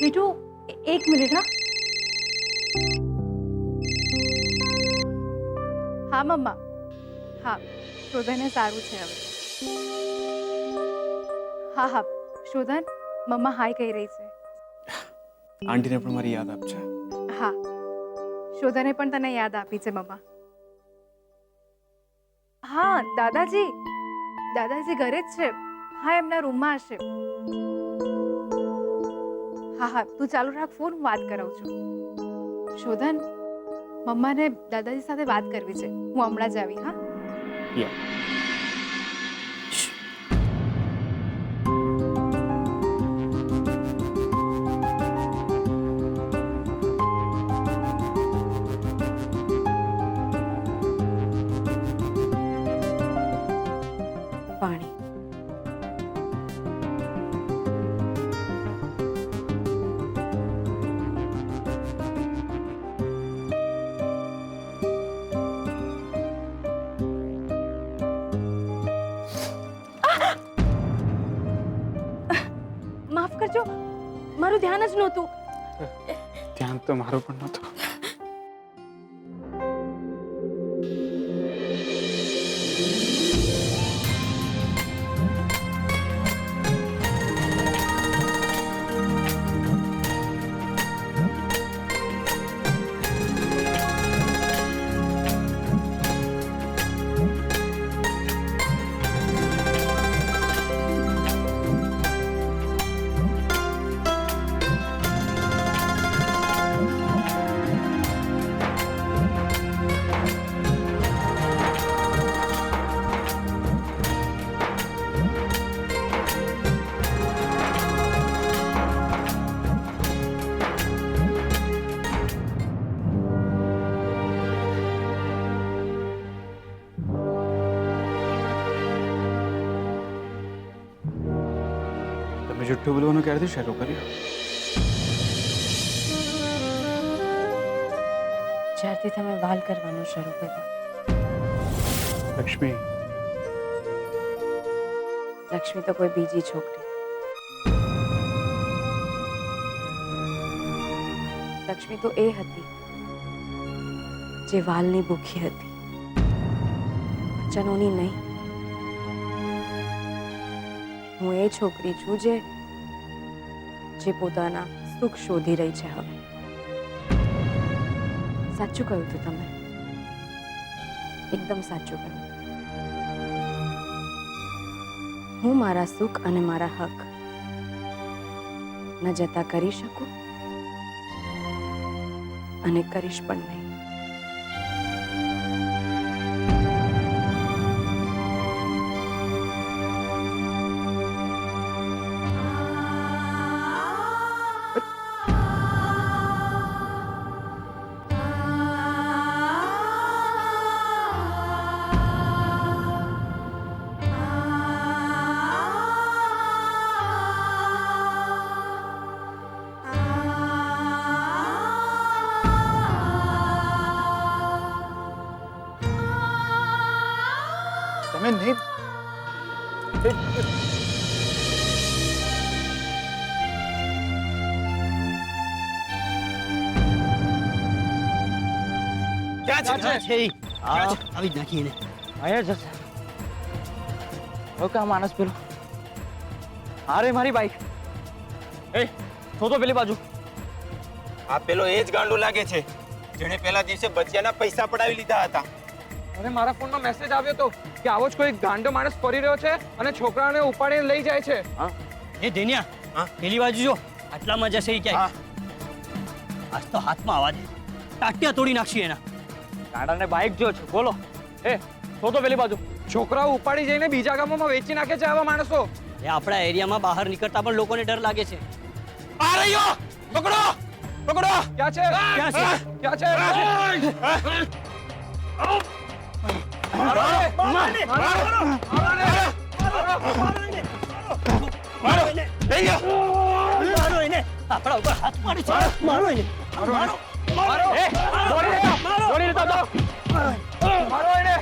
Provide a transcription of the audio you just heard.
મીઠુ, એક મિનિટ. હા મમ્મા. હા, શોધનને સારું છે હવે. હા હા, શોધન, મમ્મા હાય કહી રહી છે. આંટીને પણ મારી યાદ આપશે. હા, શોધને પણ તને યાદ આપી છે મમ્મા. હા, દાદાજી ઘરે જ છે. હા, એમના રૂમમાં હશે. હા હા, તું ચાલુ રાખ ફોન, હું વાત કરાવું છું. શોધન, મમ્માને દાદાજી સાથે વાત કરવી છે. હું હમણાં જ આવી. હા. પાણી. માફ કરજો, મારું ધ્યાન જ નહોતું. ધ્યાન તો મારું પણ નહોતું. તમે જુઠ્ઠું બોલવાનું ક્યારથી શરૂ કર્યું? જ્યારથી તમે વાલ કરવાનું શરૂ કર્યું. લક્ષ્મી, લક્ષ્મી તો કોઈ બીજી છોકરી. લક્ષ્મી તો એ હતી જે વાલની ભૂખી હતી, વચનોની નહીં. હું એ છોકરી છું જે પોતાના સુખ શોધી રહી છે હવે. સાચું કહ્યું હતું તમે, એકદમ સાચું કહ્યું. હું મારા સુખ અને મારા હક ન જતા કરી શકું અને કરીશ પણ નહીં. તમે નહીં. ક્યાં છે? આવી જ નાખી એને. અહીંયા જશે. ઓકે, આ માણસ પેલો. અરે મારી બાઈક. એ શોધો પેલી બાજુ. આ પેલો એ જ ગાંડો લાગે છે જેણે પેલા દિવસે બચિયાના પૈસા પડાવી લીધા હતા. અરે મારા ફોનમાં મેસેજ આવ્યો હતો કે આવો જ કોઈ ગાંડો માણસ ફરી રહ્યો છે અને છોકરાઓને ઉપાડીને લઈ જાય છે. એ ધેનિયા, પેલી બાજુ જો, આટલામાં જશે ઈ ક્યાંય. આજ તો હાથમાં આવવા દે, ટાટિયા તોડી નાખશી એના. ગાડાને બાઈક જો છે, બોલો. એ શોધો પેલી બાજુ. છોકરાઓ ઉપાડી જઈને બીજા ગામોમાં વેચી નાખે છે આવા માણસો. એ આપણા એરિયામાં બહાર નીકળતા પણ લોકોને ડર લાગે છે. આ રહ્યો, પકડો પકડો. ક્યાં છે? ક્યાં છે? ક્યાં છે? મારો લઈ લો. મારો એને, આપણા ઉપર હાથ પાડી છે. મારો એને. મારો. એ, દોડી લેતા. દોડી લેતા. મારો એને.